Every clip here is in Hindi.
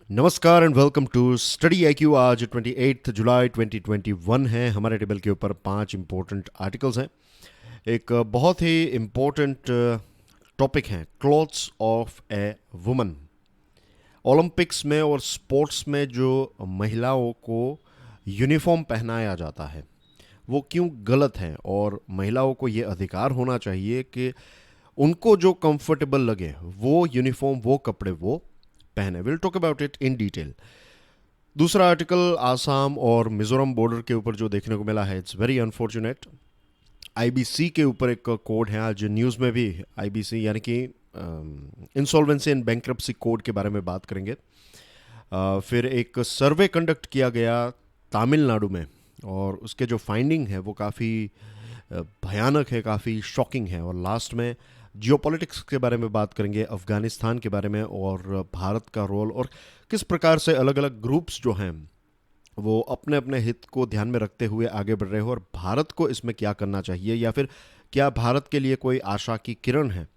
नमस्कार and welcome to Study IQ. आज 28 जुलाई 2021 है। हमारे टेबल के ऊपर 5 इम्पोर्टेंट आर्टिकल्स हैं। एक बहुत ही इम्पोर्टेंट टॉपिक है clothes of a woman. Olympics में और स्पोर्ट्स में जो महिलाओं को यूनिफॉर्म पहनाया जाता है वो क्यों गलत है, और महिलाओं को ये अधिकार होना चाहिए कि उनको जो कंफर्टेबल लगे वो यूनिफॉर्म, वो कपड़े वो पहने। Will talk about it in detail. दूसरा आर्टिकल आसाम और मिजोरम बॉर्डर के ऊपर जो देखने को मिला है, इट्स वेरी अनफॉर्चुनेट। आईबीसी के ऊपर एक कोड है, आज न्यूज़ में भी आईबीसी यानी कि इंसॉल्वेंसी एंड बैंक्रप्सी कोड के बारे में बात करेंगे। फिर एक सर्वे कंडक्ट किया गया तमिलनाडु में, और उसके जो फाइंडिंग है वो काफ़ी भयानक है, काफ़ी शॉकिंग है। और लास्ट में जियोपॉलिटिक्स के बारे में बात करेंगे, अफ़गानिस्तान के बारे में और भारत का रोल, और किस प्रकार से अलग अलग ग्रुप्स जो हैं वो अपने अपने हित को ध्यान में रखते हुए आगे बढ़ रहे हो, और भारत को इसमें क्या करना चाहिए, या फिर क्या भारत के लिए कोई आशा की किरण है,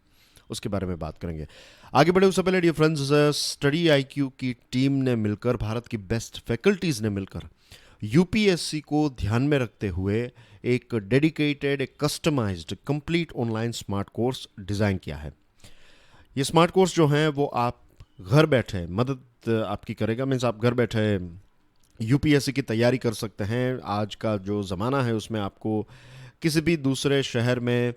उसके बारे में बात करेंगे। आगे बढ़े उससे पहले डियर फ्रेंड्स, स्टडी आईक्यू की टीम ने मिलकर, भारत की बेस्ट फैकल्टीज़ ने मिलकर यूपीएससी को ध्यान में रखते हुए एक डेडिकेटेड, एक customised, complete online smart course design किया है। ये स्मार्ट कोर्स जो हैं वो आप घर बैठे मदद आपकी करेगा। मीन्स आप घर बैठे यूपीएससी की तैयारी कर सकते हैं। आज का जो ज़माना है उसमें आपको किसी भी दूसरे शहर में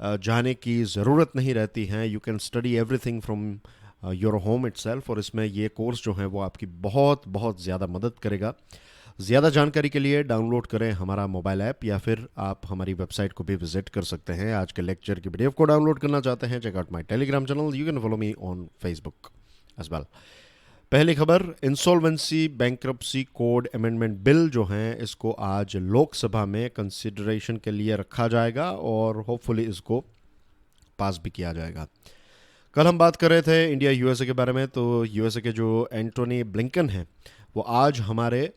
जाने की ज़रूरत नहीं रहती है। You can study everything from your home itself, और इसमें ये कोर्स जो है वो आपकी बहुत बहुत ज़्यादा मदद करेगा। ज़्यादा जानकारी के लिए डाउनलोड करें हमारा मोबाइल ऐप, या फिर आप हमारी वेबसाइट को भी विजिट कर सकते हैं। आज के लेक्चर की पीडीएफ को डाउनलोड करना चाहते हैं, check out my Telegram channel, you can follow me on Facebook as well. पहली खबर, insolvency bankruptcy code amendment bill जो है इसको आज लोकसभा में कंसिडरेशन के लिए रखा जाएगा और होपफुली इसको पास भी किया जाएगा। कल हम बात कर रहे थे इंडिया यूएसए के बारे में, तो यूएसए के जो एंटोनी ब्लिंकन हैं वो आज हमारे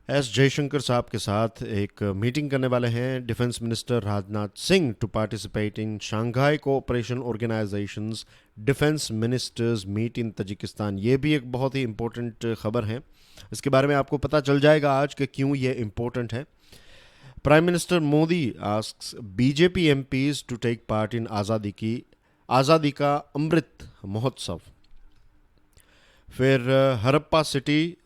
एस जयशंकर साहब के साथ एक मीटिंग करने वाले हैं। Defence minister Rajnath Singh to participate in Shanghai cooperation organisations defence ministers meet in Tajikistan. ये भी एक बहुत ही इंपॉर्टेंट खबर है। इसके बारे में आपको पता चल जाएगा आज कि क्यों ये इंपॉर्टेंट है। Prime minister Modi asks BJP MPs to take part in Azadi ka Amrit Mahotsav. फिर हरप्पा सिटी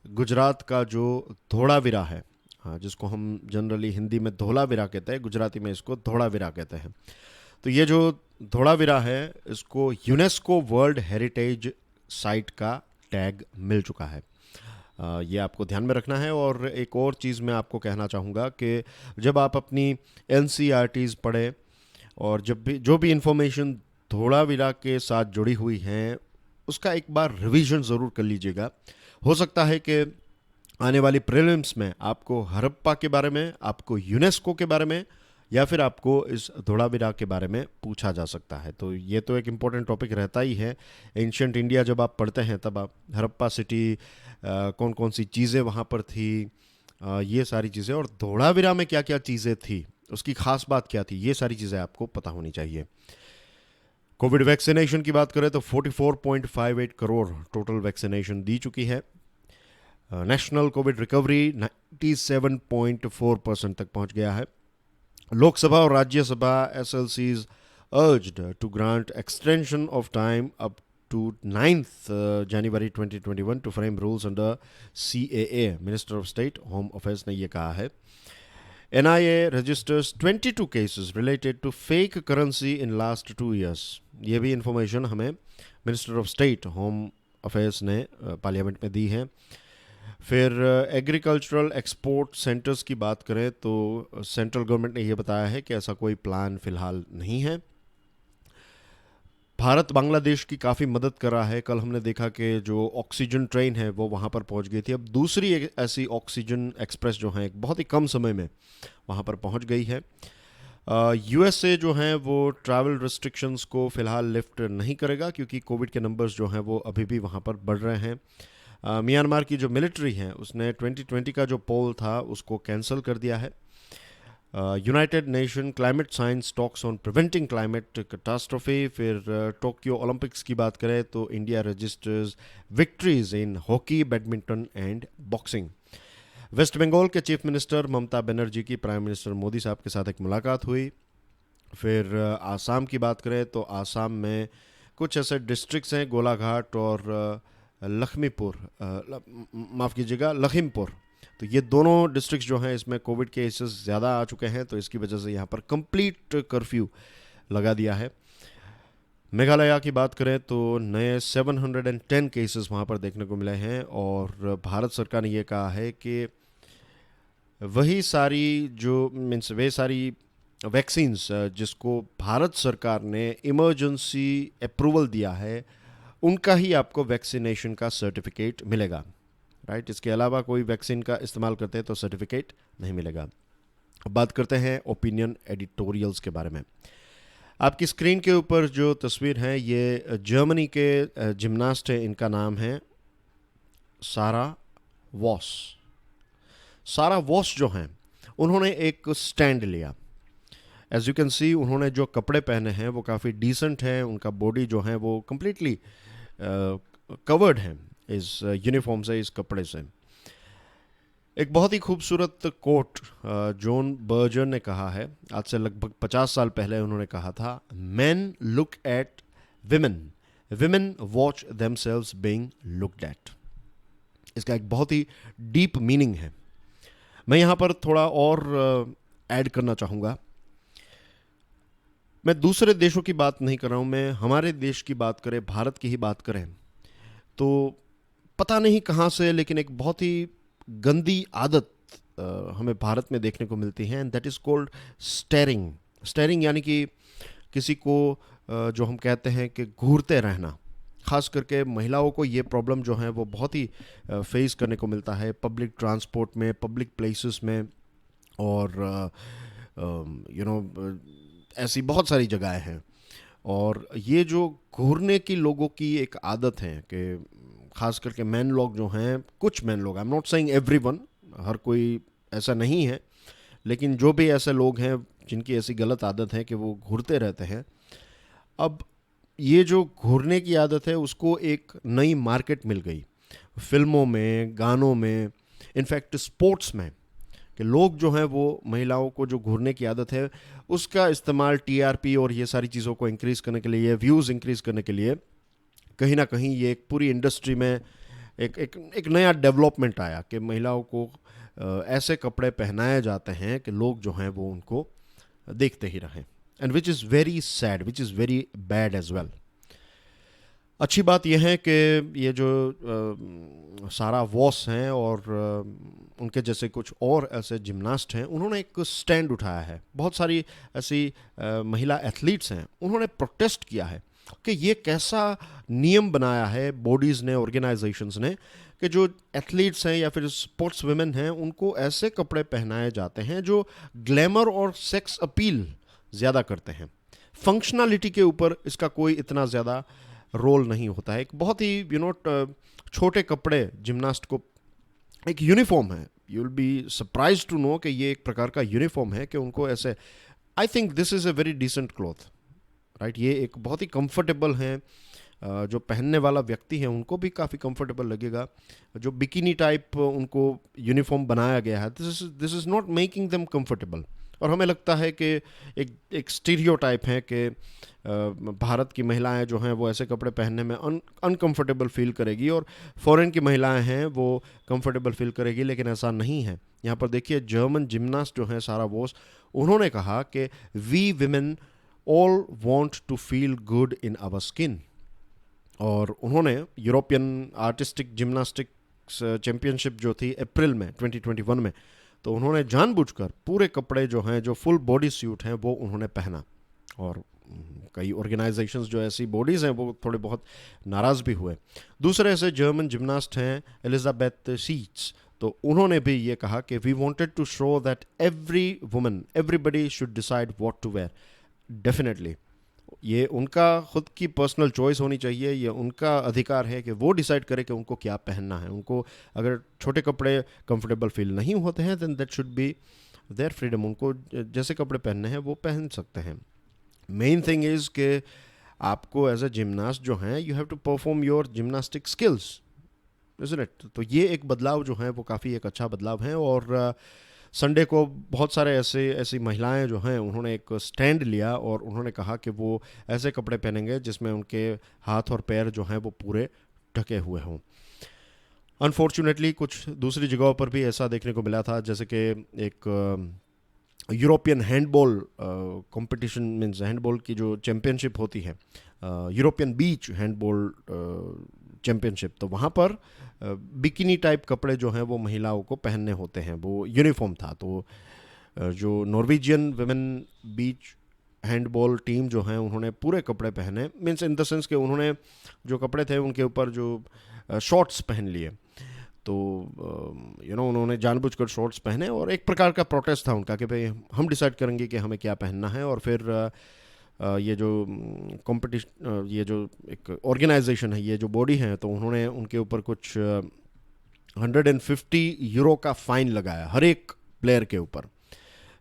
गुजरात का जो धोलावीरा है, हाँ, जिसको हम जनरली हिंदी में धोलावीरा कहते हैं, गुजराती में इसको धोलावीरा कहते हैं। तो ये जो धोलावीरा है इसको यूनेस्को वर्ल्ड हेरिटेज साइट का टैग मिल चुका है। ये आपको ध्यान में रखना है। और एक और चीज़ मैं आपको कहना चाहूँगा कि जब आप अपनी एनसीईआरटीज़ पढ़ें, और जब भी जो भी इंफॉर्मेशन धोलावीरा के साथ जुड़ी हुई हैं उसका एक बार रिवीजन ज़रूर कर लीजिएगा। हो सकता है कि आने वाली प्रीलिम्स में आपको हरप्पा के बारे में, आपको यूनेस्को के बारे में, या फिर आपको इस धोलावीरा के बारे में पूछा जा सकता है। तो ये तो एक इम्पोर्टेंट टॉपिक रहता ही है। एंशियंट इंडिया जब आप पढ़ते हैं तब आप हरप्पा सिटी, कौन कौन सी चीज़ें वहाँ पर थी, ये सारी चीज़ें, और धोलावीरा में क्या क्या चीज़ें थी, उसकी खास बात क्या थी, ये सारी चीज़ें आपको पता होनी चाहिए। कोविड वैक्सीनेशन की बात करें तो 44.58 करोड़ टोटल वैक्सीनेशन दी चुकी है। नेशनल कोविड रिकवरी 97.4% तक पहुंच गया है। लोकसभा और Rajya Sabha SLCs urged to grant extension of time up to 9th January 2021 to frame rules under CAA. Minister of state home affairs ने यह कहा है। NIA registers 22 cases related to fake currency in last 2 years। ये भी इंफॉर्मेशन हमें minister of state home affairs ने पार्लियामेंट में दी है। फिर एग्रीकल्चरल एक्सपोर्ट सेंटर्स की बात करें तो सेंट्रल गवर्नमेंट ने यह बताया है कि ऐसा कोई प्लान फ़िलहाल नहीं है। भारत बांग्लादेश की काफ़ी मदद कर रहा है। कल हमने देखा कि जो ऑक्सीजन ट्रेन है वो वहाँ पर पहुँच गई थी। अब दूसरी एक ऐसी ऑक्सीजन एक्सप्रेस जो है एक बहुत ही कम समय में वहाँ पर पहुँच गई है। यूएसए जो हैं वो ट्रैवल रिस्ट्रिक्शंस को फ़िलहाल लिफ्ट नहीं करेगा, क्योंकि कोविड के नंबर्स जो हैं वो अभी भी वहाँ पर बढ़ रहे हैं। म्यांमार की जो मिलिट्री है उसने 2020 का जो पोल था उसको कैंसिल कर दिया है। United Nation climate science talks on preventing climate catastrophe. फिर टोक्यो ओलंपिक्स की बात करें तो India registers victories in hockey, badminton and boxing. West Bengal के चीफ मिनिस्टर ममता बनर्जी की प्राइम मिनिस्टर मोदी साहब के साथ एक मुलाकात हुई। फिर आसाम की बात करें तो आसाम में कुछ ऐसे डिस्ट्रिक्ट्स हैं, गोलाघाट और माफ़ कीजिएगा, लखीमपुर। तो ये दोनों डिस्ट्रिक्ट्स जो हैं इसमें कोविड केसेस ज़्यादा आ चुके हैं, तो इसकी वजह से यहाँ पर कंप्लीट कर्फ्यू लगा दिया है। मेघालय की बात करें तो नए 710 केसेस वहाँ पर देखने को मिले हैं, और भारत सरकार ने ये कहा है कि वही सारी जो मीन्स वे सारी वैक्सीन्स जिसको भारत सरकार ने इमरजेंसी अप्रूवल दिया है, उनका ही आपको वैक्सीनेशन का सर्टिफिकेट मिलेगा, राइट। इसके अलावा कोई वैक्सीन का इस्तेमाल करते हैं तो सर्टिफिकेट नहीं मिलेगा। अब बात करते हैं ओपिनियन एडिटोरियल्स के बारे में। आपकी स्क्रीन के ऊपर जो तस्वीर है ये जर्मनी के जिम्नास्ट है, इनका नाम है सारा वॉस। सारा वॉस जो हैं उन्होंने एक स्टैंड लिया। एज यू कैन सी उन्होंने जो कपड़े पहने हैं वो काफ़ी डिसेंट हैं, उनका बॉडी जो है वो कम्प्लीटली कवर्ड है इस यूनिफॉर्म से, इस कपड़े से। एक बहुत ही खूबसूरत कोट जॉन बर्जर ने कहा है, आज से लगभग 50 साल पहले उन्होंने कहा था, man look at women, women watch themselves being looked at. इसका एक बहुत ही डीप मीनिंग है। मैं यहाँ पर थोड़ा और ऐड करना चाहूँगा। मैं दूसरे देशों की बात नहीं कर रहा हूँ, मैं हमारे देश की बात करें, भारत की ही बात करें तो पता नहीं कहाँ से, लेकिन एक बहुत ही गंदी आदत हमें भारत में देखने को मिलती है, and that is called steering. Steering यानी कि किसी को जो हम कहते हैं कि घूरते रहना। ख़ास करके महिलाओं को ये प्रॉब्लम जो है वो बहुत ही फेस करने को मिलता है पब्लिक ट्रांसपोर्ट में, पब्लिक प्लेसेस में, और ऐसी बहुत सारी जगहें हैं। और ये जो घूरने की लोगों की एक आदत है कि ख़ास करके मैन लोग जो हैं, कुछ मैन लोग, I am not saying everyone, हर कोई ऐसा नहीं है, लेकिन जो भी ऐसे लोग हैं जिनकी ऐसी गलत आदत है कि वो घूरते रहते हैं। अब ये जो घूरने की आदत है उसको एक नई मार्केट मिल गई फिल्मों में, गानों में, इनफैक्ट स्पोर्ट्स में, कि लोग जो हैं वो महिलाओं को जो घूरने की आदत है उसका इस्तेमाल टीआरपी और ये सारी चीज़ों को इंक्रीज़ करने के लिए, व्यूज़ इंक्रीज़ करने के लिए, कहीं ना कहीं ये एक पूरी इंडस्ट्री में एक नया डेवलपमेंट आया कि महिलाओं को ऐसे कपड़े पहनाए जाते हैं कि लोग जो हैं वो उनको देखते ही रहें, and which is very sad, which is very bad as well. अच्छी बात यह है कि ये जो सारा वॉस हैं और उनके जैसे कुछ और ऐसे जिम्नास्ट हैं, उन्होंने एक स्टैंड उठाया है। बहुत सारी ऐसी महिला एथलीट्स हैं, उन्होंने प्रोटेस्ट किया है कि ये कैसा नियम बनाया है बॉडीज़ ने, ऑर्गेनाइजेशंस ने, कि जो एथलीट्स हैं या फिर स्पोर्ट्स वुमेन हैं उनको ऐसे कपड़े पहनाए जाते हैं जो ग्लैमर और सेक्स अपील ज़्यादा करते हैं। फंक्शनलिटी के ऊपर इसका कोई इतना ज़्यादा रोल नहीं होता है। एक बहुत ही छोटे कपड़े जिम्नास्ट को, एक यूनिफॉर्म है, you will be surprise to know कि ये एक प्रकार का यूनिफॉर्म है कि उनको ऐसे, I think this is a very decent cloth, right. ये एक बहुत ही कंफर्टेबल है, जो पहनने वाला व्यक्ति है उनको भी काफ़ी कंफर्टेबल लगेगा। जो बिकिनी टाइप उनको यूनिफॉर्म बनाया गया है, this is not making them comfortable. और हमें लगता है कि एक स्टीरियोटाइप है कि भारत की महिलाएं जो हैं वो ऐसे कपड़े पहनने में अनकंफर्टेबल फील करेगी और फॉरेन की महिलाएं हैं वो कंफर्टेबल फील करेगी, लेकिन ऐसा नहीं है। यहाँ पर देखिए जर्मन जिम्नास्ट जो हैं सारा वॉस, उन्होंने कहा कि we women all want to feel good in our skin. और उन्होंने यूरोपियन आर्टिस्टिक जिम्नास्टिक्स चैम्पियनशिप जो थी अप्रैल में 2021 में, तो उन्होंने जानबूझकर पूरे कपड़े जो हैं, जो फुल बॉडी सूट हैं, वो उन्होंने पहना। और कई ऑर्गेनाइजेशंस जो ऐसी बॉडीज़ हैं वो थोड़े बहुत नाराज़ भी हुए। दूसरे ऐसे जर्मन जिम्नास्ट हैं एलिजाबेथ सीट्स, तो उन्होंने भी ये कहा कि we wanted to show that every woman, everybody should decide what to wear. Definitely ये उनका खुद की पर्सनल चॉइस होनी चाहिए, ये उनका अधिकार है कि वो डिसाइड करे कि उनको क्या पहनना है। उनको अगर छोटे कपड़े कंफर्टेबल फील नहीं होते हैं then that should be there freedom, उनको जैसे कपड़े पहनने हैं वो पहन सकते हैं। मेन थिंग इज़ कि आपको एज अ जिमनास्ट जो हैं, you have to perform your gymnastic skills, isn't it? तो ये एक बदलाव जो है वो काफ़ी एक अच्छा बदलाव है। और संडे को बहुत सारे ऐसी महिलाएं जो हैं उन्होंने एक स्टैंड लिया और उन्होंने कहा कि वो ऐसे कपड़े पहनेंगे जिसमें उनके हाथ और पैर जो हैं वो पूरे ढके हुए हों। अनफॉर्चुनेटली कुछ दूसरी जगहों पर भी ऐसा देखने को मिला था, जैसे कि एक European handball competition, means handball की जो चैम्पियनशिप होती है, यूरोपियन बीच हैंडबॉल चैम्पियनशिप, तो वहाँ पर बिकिनी टाइप कपड़े जो हैं वो महिलाओं को पहनने होते हैं, वो यूनिफॉर्म था। तो जो नॉर्वेजियन वुमेन बीच हैंडबॉल टीम जो हैं उन्होंने पूरे कपड़े पहने, मीन्स इन द सेंस कि उन्होंने जो कपड़े थे उनके ऊपर जो शॉर्ट्स पहन लिए। तो उन्होंने जानबूझकर शॉर्ट्स पहने और एक प्रकार का प्रोटेस्ट था उनका कि भाई हम डिसाइड करेंगे कि हमें क्या पहनना है। और फिर ये जो कंपटीशन, ये जो एक ऑर्गेनाइजेशन है, ये जो बॉडी है, तो उन्होंने उनके ऊपर कुछ 150 यूरो का फाइन लगाया हर एक प्लेयर के ऊपर।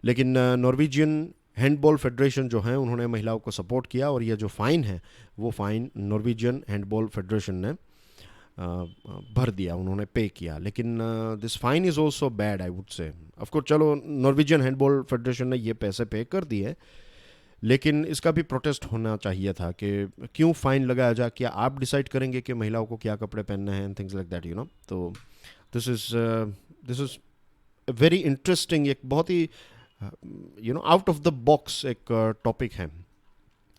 लेकिन नॉर्वेजियन हैंडबॉल फेडरेशन जो है उन्होंने महिलाओं को सपोर्ट किया और ये जो फ़ाइन है वो फ़ाइन नॉर्वेजियन हैंडबॉल फेडरेशन ने भर दिया, उन्होंने पे किया। लेकिन this fine is also bad, I would say. Of course चलो नॉर्वेजियन हैंडबॉल फेडरेशन ने ये पैसे पे कर दिए, लेकिन इसका भी प्रोटेस्ट होना चाहिए था कि क्यों फ़ाइन लगाया जाए, क्या आप डिसाइड करेंगे कि महिलाओं को क्या कपड़े पहनने हैं एंड थिंग्स लाइक दैट, तो दिस इज़ वेरी इंटरेस्टिंग, एक बहुत ही आउट ऑफ द बॉक्स एक टॉपिक है।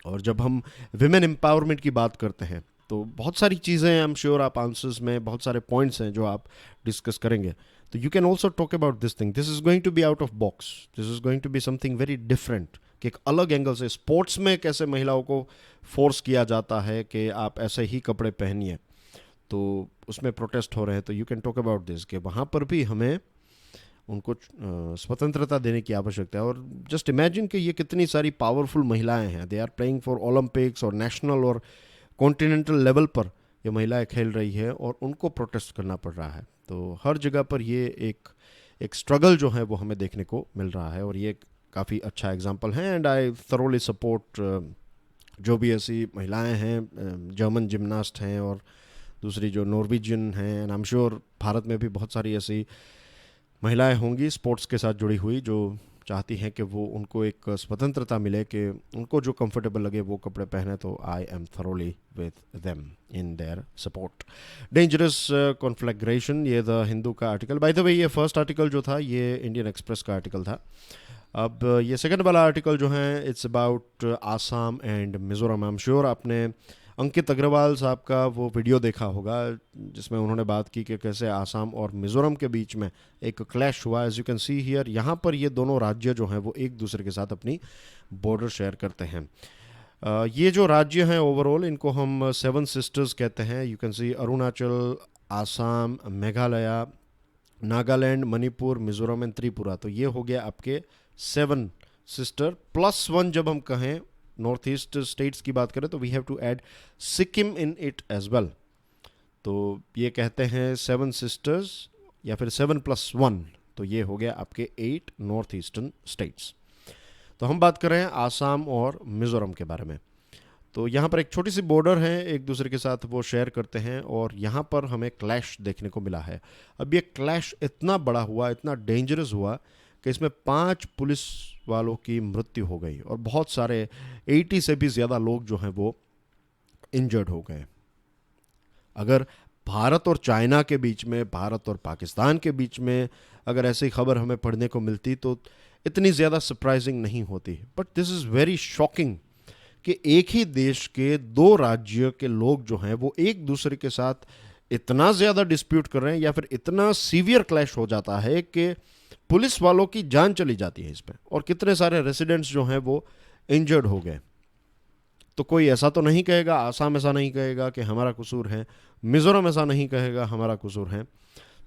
और जब हम विमेन एम्पावरमेंट की बात करते हैं तो बहुत सारी चीज़ें, आई एम श्योर आप आंसर्स में बहुत सारे पॉइंट्स हैं जो आप डिस्कस करेंगे। तो you can also talk about this thing, this is going to be out of box, this is going to be something very different, कि एक अलग एंगल से स्पोर्ट्स में कैसे महिलाओं को फोर्स किया जाता है कि आप ऐसे ही कपड़े पहनिए, तो उसमें प्रोटेस्ट हो रहे हैं। तो you can talk about this कि वहाँ पर भी हमें उनको स्वतंत्रता देने की आवश्यकता है। और जस्ट इमेजिन कि ये कितनी सारी पावरफुल महिलाएं हैं, they are playing for Olympics और नेशनल और कॉन्टिनेंटल लेवल पर ये महिलाएं खेल रही है और उनको प्रोटेस्ट करना पड़ रहा है। तो हर जगह पर ये एक स्ट्रगल जो है वो हमें देखने को मिल रहा है और ये काफ़ी अच्छा एग्जांपल है। एंड आई थरोली सपोर्ट जो भी ऐसी महिलाएं हैं, जर्मन जिमनास्ट हैं और दूसरी जो नॉर्वेजियन हैं, and I am sure Bharat में भी बहुत सारी ऐसी महिलाएं होंगी स्पोर्ट्स के साथ जुड़ी हुई जो चाहती हैं कि वो उनको एक स्वतंत्रता मिले, कि उनको जो कंफर्टेबल लगे वो कपड़े पहने। तो I am thoroughly with them in their support. Dangerous conflagration, ये द हिंदू का आर्टिकल। बाय द वे ये फर्स्ट आर्टिकल जो था ये इंडियन एक्सप्रेस का आर्टिकल था। अब ये सेकंड वाला आर्टिकल जो है it's about Assam and Mizoram. I am sure आपने अंकित अग्रवाल साहब का वो वीडियो देखा होगा जिसमें उन्होंने बात की कि कैसे आसाम और मिज़ोरम के बीच में एक क्लैश हुआ। As you can see here, यहाँ पर ये दोनों राज्य जो हैं वो एक दूसरे के साथ अपनी बॉर्डर शेयर करते हैं। ये जो राज्य हैं ओवरऑल इनको हम 7 सिस्टर्स कहते हैं। You can C Arunachal, Assam, Meghalaya, Nagaland, Manipur, Mizoram and Tripura. तो ये हो गया आपके 7 सिस्टर +1। जब हम कहें नॉर्थ ईस्ट स्टेट्स की बात करें तो we have to add Sikkim in it as well. तो ये कहते हैं 7 सिस्टर्स या फिर 7+1, तो ये हो गया आपके 8 नॉर्थ ईस्टर्न स्टेट्स। तो हम बात कर रहे हैं आसाम और मिज़ोरम के बारे में। तो यहाँ पर एक छोटी सी बॉर्डर है, एक दूसरे के साथ वो शेयर करते हैं और यहाँ पर हमें क्लैश देखने को मिला है। अब ये क्लैश इतना बड़ा हुआ, इतना डेंजरस हुआ कि इसमें 5 पुलिस वालों की मृत्यु हो गई और बहुत सारे 80 से भी ज़्यादा लोग जो हैं वो इंजर्ड हो गए। अगर भारत और चाइना के बीच में, भारत और पाकिस्तान के बीच में अगर ऐसी खबर हमें पढ़ने को मिलती तो इतनी ज़्यादा सरप्राइजिंग नहीं होती। But this is very shocking कि एक ही देश के 2 राज्य के लोग जो हैं वो एक दूसरे के साथ इतना ज़्यादा डिस्प्यूट कर रहे हैं या फिर इतना सीवियर क्लैश हो जाता है कि पुलिस वालों की जान चली जाती है इसमें और कितने सारे रेसिडेंट्स जो हैं वो इंजर्ड हो गए। तो कोई ऐसा तो नहीं कहेगा, आसाम ऐसा नहीं कहेगा कि हमारा कसूर है, मिज़ोरम ऐसा नहीं कहेगा हमारा कसूर है।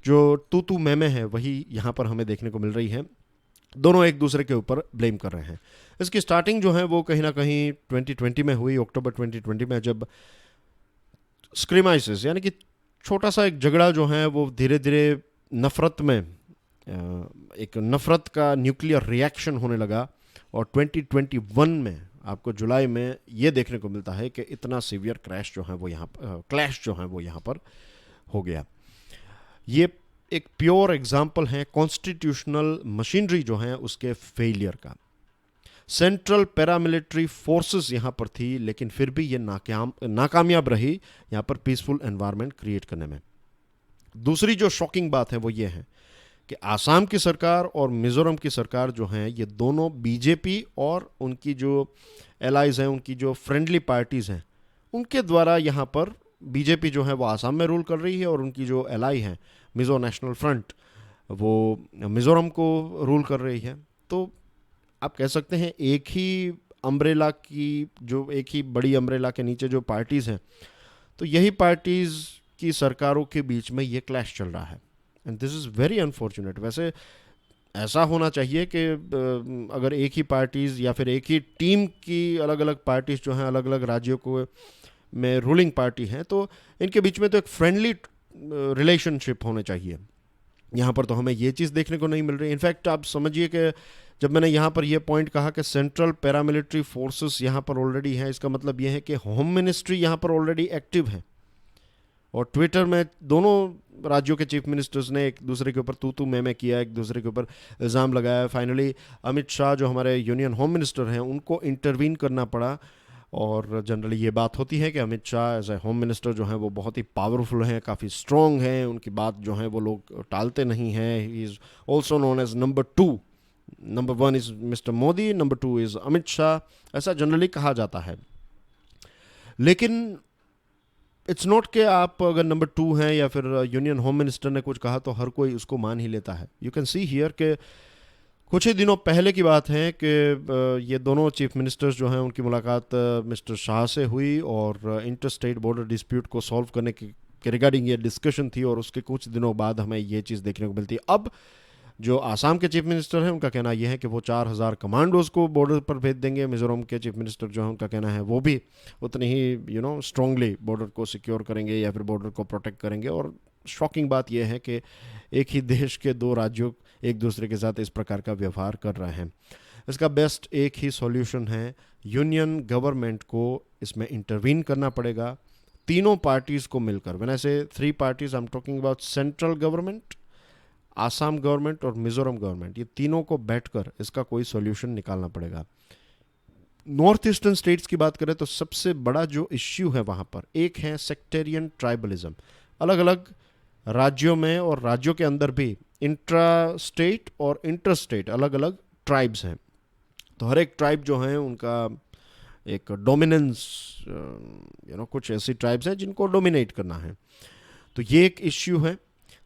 जो तू मैं है वही यहाँ पर हमें देखने को मिल रही है। दोनों एक दूसरे के ऊपर ब्लेम कर रहे हैं। इसकी स्टार्टिंग जो है वो कहीं ना कहीं 2020 में हुई, अक्टूबर 2020 में, जब स्क्रीमाइसिस यानी कि छोटा सा एक झगड़ा जो है वो धीरे धीरे नफरत में एक नफ़रत का न्यूक्लियर रिएक्शन होने लगा, और 2021 में आपको जुलाई में ये देखने को मिलता है कि इतना सीवियर क्रैश जो है वो यहाँ क्लैश जो है वो यहाँ पर हो गया। ये एक प्योर एग्जाम्पल है कॉन्स्टिट्यूशनल मशीनरी जो है उसके फेलियर का। सेंट्रल पैरामिलिट्री फोर्सेस यहाँ पर थी, लेकिन फिर भी ये नाकामयाब रही यहाँ पर पीसफुल एनवायरनमेंट क्रिएट करने में। दूसरी जो शॉकिंग बात है वो ये है कि आसाम की सरकार और मिजोरम की सरकार जो हैं, ये दोनों बीजेपी और उनकी जो एलाइज हैं, उनकी जो फ्रेंडली पार्टीज़ हैं, उनके द्वारा यहाँ पर बीजेपी जो है वो आसाम में रूल कर रही है, और उनकी जो एलाई है मिजो नेशनल फ्रंट वो मिजोरम को रूल कर रही है। तो आप कह सकते हैं एक ही अम्ब्रेला की, जो एक ही बड़ी अम्ब्रेला के नीचे जो पार्टीज़ हैं, तो यही पार्टीज़ की सरकारों के बीच में ये क्लैश चल रहा है, and this is very unfortunate. वैसे ऐसा होना चाहिए कि अगर एक ही पार्टीज़ या फिर एक ही टीम की अलग अलग पार्टीज़ जो हैं अलग अलग राज्यों को में रूलिंग पार्टी हैं, तो इनके बीच में तो एक फ्रेंडली रिलेशनशिप होने चाहिए। यहाँ पर तो हमें ये चीज़ देखने को नहीं मिल रही। इनफैक्ट आप समझिए कि जब मैंने यहाँ पर ये पॉइंट कहा कि सेंट्रल पैरामिलिट्री फोर्सेस यहाँ पर ऑलरेडी हैं, इसका मतलब ये है कि होम मिनिस्ट्री यहाँ पर ऑलरेडी एक्टिव है, और ट्विटर में दोनों राज्यों के चीफ मिनिस्टर्स ने एक दूसरे के ऊपर तू मैं किया, एक दूसरे के ऊपर इल्ज़ाम लगाया। फाइनली अमित शाह जो हमारे यूनियन होम मिनिस्टर हैं उनको इंटरवीन करना पड़ा, और जनरली ये बात होती है कि Amit Shah as a home minister जो हैं वो बहुत ही पावरफुल हैं, काफ़ी स्ट्रॉन्ग हैं, उनकी बात जो है वो लोग टालते नहीं हैं। He is also known as number 2, number 1 is mister Modi, number 2 is Amit Shah, ऐसा जनरली कहा जाता है। लेकिन इट्स नॉट कि आप अगर नंबर 2 हैं या फिर यूनियन होम मिनिस्टर ने कुछ कहा तो हर कोई उसको मान ही लेता है। यू कैन सी हियर कि कुछ ही दिनों पहले की बात है कि ये दोनों चीफ मिनिस्टर्स जो हैं उनकी मुलाकात मिस्टर शाह से हुई, और इंटर स्टेट बॉर्डर डिस्प्यूट को सॉल्व करने के रिगार्डिंग ये डिस्कशन थी, और उसके कुछ दिनों बाद हमें ये चीज़ देखने को मिलती है। अब जो आसाम के चीफ मिनिस्टर हैं उनका कहना यह है कि वो 4000 कमांडोज़ को बॉर्डर पर भेज देंगे। मिजोरम के चीफ मिनिस्टर जो हैं उनका कहना है वो भी उतनी ही स्ट्रांगली बॉर्डर को सिक्योर करेंगे या फिर बॉर्डर को प्रोटेक्ट करेंगे। और शॉकिंग बात यह है कि एक ही देश के दो राज्यों एक दूसरे के साथ इस प्रकार का व्यवहार कर रहे हैं। इसका बेस्ट एक ही सॉल्यूशन है, यूनियन गवर्नमेंट को इसमें इंटरवीन करना पड़ेगा, तीनों पार्टीज़ को मिलकर। व्हेन आई से 3 parties, I am talking about central government, Assam government और मिजोरम गवर्नमेंट, ये तीनों को बैठकर इसका कोई सॉल्यूशन निकालना पड़ेगा। नॉर्थ ईस्टर्न स्टेट्स की बात करें तो सबसे बड़ा जो इश्यू है वहाँ पर एक है सेक्टेरियन ट्राइबलिज्म। अलग अलग राज्यों में और राज्यों के अंदर भी इंट्रा स्टेट और इंटर स्टेट अलग अलग ट्राइब्स हैं। तो हर एक ट्राइब जो है उनका एक डोमिनेंस, कुछ ऐसी ट्राइब्स हैं जिनको डोमिनेट करना है, तो ये एक इश्यू है।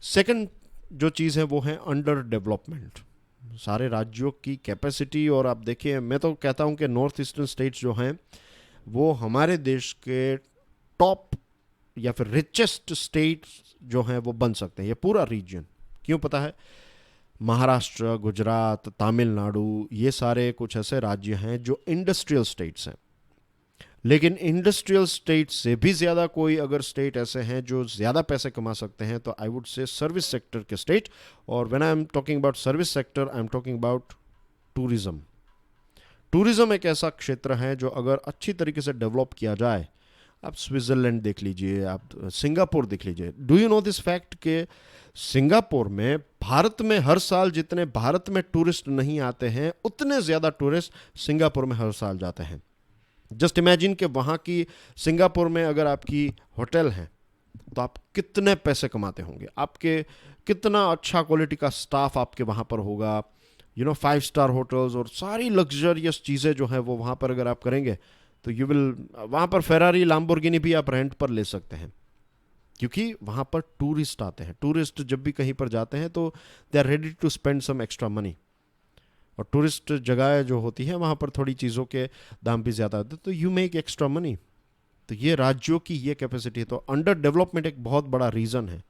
सेकंड जो चीज़ है वो है अंडर डेवलपमेंट, सारे राज्यों की कैपेसिटी। और आप देखिए, मैं तो कहता हूँ कि नॉर्थ ईस्टर्न स्टेट्स जो हैं वो हमारे देश के टॉप या फिर रिचेस्ट स्टेट्स जो हैं वो बन सकते हैं, ये पूरा रीजन। क्यों पता है? महाराष्ट्र, गुजरात, तमिलनाडु, ये सारे कुछ ऐसे राज्य हैं जो इंडस्ट्रियल स्टेट्स हैं। लेकिन इंडस्ट्रियल स्टेट से भी ज़्यादा कोई अगर स्टेट ऐसे हैं जो ज़्यादा पैसे कमा सकते हैं तो I would say service sector के स्टेट। और when I am talking about service sector, I am talking about tourism. Tourism एक ऐसा क्षेत्र है जो अगर अच्छी तरीके से डेवलप किया जाए, आप स्विट्ज़रलैंड देख लीजिए, आप सिंगापुर देख लीजिए। Do you know this fact कि सिंगापुर में भारत में हर साल जितने भारत में टूरिस्ट नहीं आते हैं उतने ज़्यादा टूरिस्ट सिंगापुर में हर साल जाते हैं। जस्ट इमेजिन कि वहाँ की सिंगापुर में अगर आपकी होटल है तो आप कितने पैसे कमाते होंगे, आपके कितना अच्छा क्वालिटी का स्टाफ आपके वहाँ पर होगा, 5 स्टार होटल्स और सारी लग्जरियस चीज़ें जो हैं वो वहाँ पर अगर आप करेंगे तो यू विल, वहाँ पर फेरारी, लैम्बोर्गिनी भी आप रेंट पर ले सकते हैं, क्योंकि वहाँ पर टूरिस्ट आते हैं। टूरिस्ट जब भी कहीं पर जाते हैं तो they are ready to spend some extra money, और टूरिस्ट जगह जो होती है वहाँ पर थोड़ी चीज़ों के दाम भी ज़्यादा होते हैं, तो यू मेक एक्स्ट्रा मनी। तो ये राज्यों की ये कैपेसिटी है। तो अंडर डेवलपमेंट एक बहुत बड़ा रीज़न है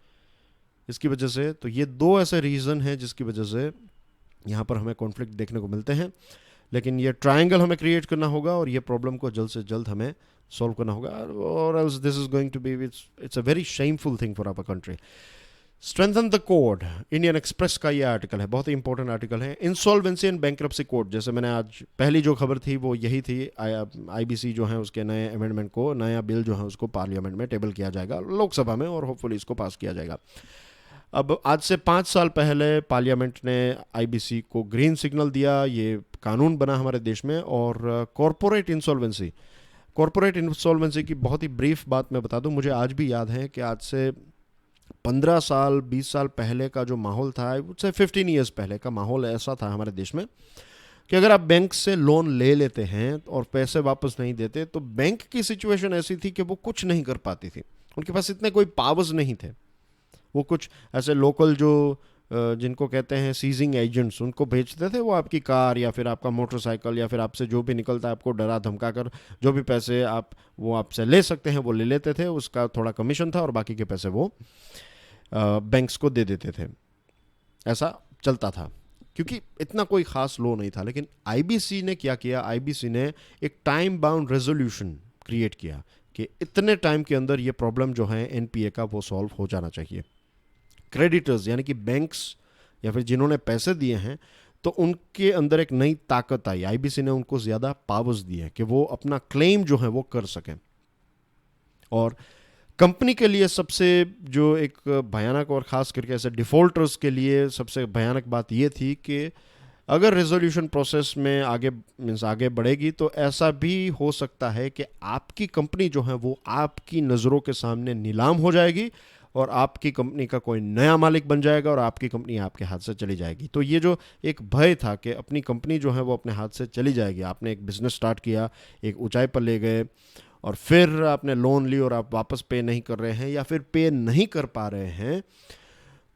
इसकी वजह से। तो ये 2 ऐसे रीज़न हैं जिसकी वजह से यहाँ पर हमें कॉन्फ्लिक्ट देखने को मिलते हैं। लेकिन ये ट्रायंगल हमें क्रिएट करना होगा और ये प्रॉब्लम को जल्द से जल्द हमें सॉल्व करना होगा, और else this is going to be, it's a very shameful thing for our country. Strengthen the code, Indian Express का ये आर्टिकल है, बहुत ही इंपॉर्टेंट आर्टिकल है। इंसॉल्वेंसी एंड बैंक्रप्सी कोड, जैसे मैंने आज पहली जो खबर थी वो यही थी, आईबीसी जो है उसके नए अमेंडमेंट को, नया बिल जो है उसको पार्लियामेंट में टेबल किया जाएगा लोकसभा में, और होपफुली इसको पास किया जाएगा। अब आज से 5 साल पहले पार्लियामेंट ने आईबीसी को ग्रीन सिग्नल दिया, ये कानून बना हमारे देश में। और कॉरपोरेट इंसॉल्वेंसी की बहुत ही ब्रीफ बात मैं बता दूं, मुझे आज भी याद है कि आज से 15 साल 20 साल पहले का जो माहौल था, उससे 15 ईयर्स पहले का माहौल ऐसा था हमारे देश में कि अगर आप बैंक से लोन ले लेते हैं और पैसे वापस नहीं देते तो बैंक की सिचुएशन ऐसी थी कि वो कुछ नहीं कर पाती थी, उनके पास इतने कोई पावर्स नहीं थे। वो कुछ ऐसे लोकल जो जिनको कहते हैं सीजिंग एजेंट्स, उनको भेजते थे, वो आपकी कार या फिर आपका मोटरसाइकिल या फिर आपसे जो भी निकलता है आपको डरा धमका कर जो भी पैसे वो आपसे ले सकते हैं वो ले लेते थे, उसका थोड़ा कमीशन था और बाकी के पैसे वो बैंक्स को दे देते थे। ऐसा चलता था क्योंकि इतना कोई ख़ास लो नहीं था। लेकिन आईबीसी ने क्या किया, आईबीसी ने एक टाइम बाउंड रेजोल्यूशन क्रिएट किया कि इतने टाइम के अंदर ये प्रॉब्लम जो है एनपीए का वो सॉल्व हो जाना चाहिए। क्रेडिटर्स यानी कि बैंक्स या फिर जिन्होंने पैसे दिए हैं, तो उनके अंदर एक नई ताकत आई, आईबीसी ने उनको ज़्यादा पावर्स दिए हैं कि वो अपना क्लेम जो है वो कर सकें। और कंपनी के लिए सबसे जो एक भयानक, और ख़ास करके ऐसे डिफ़ॉल्टर्स के लिए सबसे भयानक बात ये थी कि अगर रेजोल्यूशन प्रोसेस में आगे बढ़ेगी तो ऐसा भी हो सकता है कि आपकी कंपनी जो है वो आपकी नज़रों के सामने नीलाम हो जाएगी और आपकी कंपनी का कोई नया मालिक बन जाएगा और आपकी कंपनी आपके हाथ से चली जाएगी। तो ये जो एक भय था कि अपनी कंपनी जो है वो अपने हाथ से चली जाएगी, आपने एक बिज़नेस स्टार्ट किया, एक ऊंचाई पर ले गए और फिर आपने लोन ली और आप वापस पे नहीं कर रहे हैं या फिर पे नहीं कर पा रहे हैं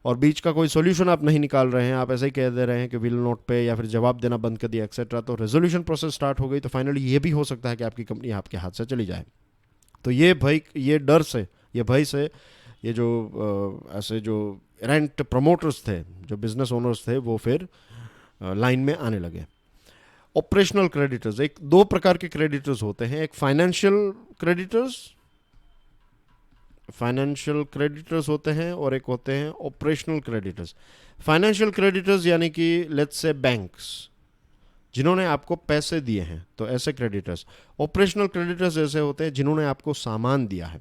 और बीच का कोई सोल्यूशन आप नहीं निकाल रहे हैं, आप ऐसे ही कह दे रहे हैं कि विल नॉट पे या फिर जवाब देना बंद कर दिया एक्सेट्रा, तो रेजोल्यूशन प्रोसेस स्टार्ट हो गई, तो फाइनली ये भी हो सकता है कि आपकी कंपनी आपके हाथ से चली जाए। तो ये भय, ये डर से, ये भय से ये जो ऐसे जो रेंट प्रमोटर्स थे, जो बिजनेस ओनर्स थे, वो फिर लाइन में आने लगे। ऑपरेशनल क्रेडिटर्स, एक दो प्रकार के क्रेडिटर्स होते हैं, एक फाइनेंशियल क्रेडिटर्स होते हैं और एक होते हैं ऑपरेशनल क्रेडिटर्स। फाइनेंशियल क्रेडिटर्स यानी कि लेट्स से बैंक्स जिन्होंने आपको पैसे दिए हैं, तो ऐसे क्रेडिटर्स। ऑपरेशनल क्रेडिटर्स ऐसे होते हैं जिन्होंने आपको सामान दिया है।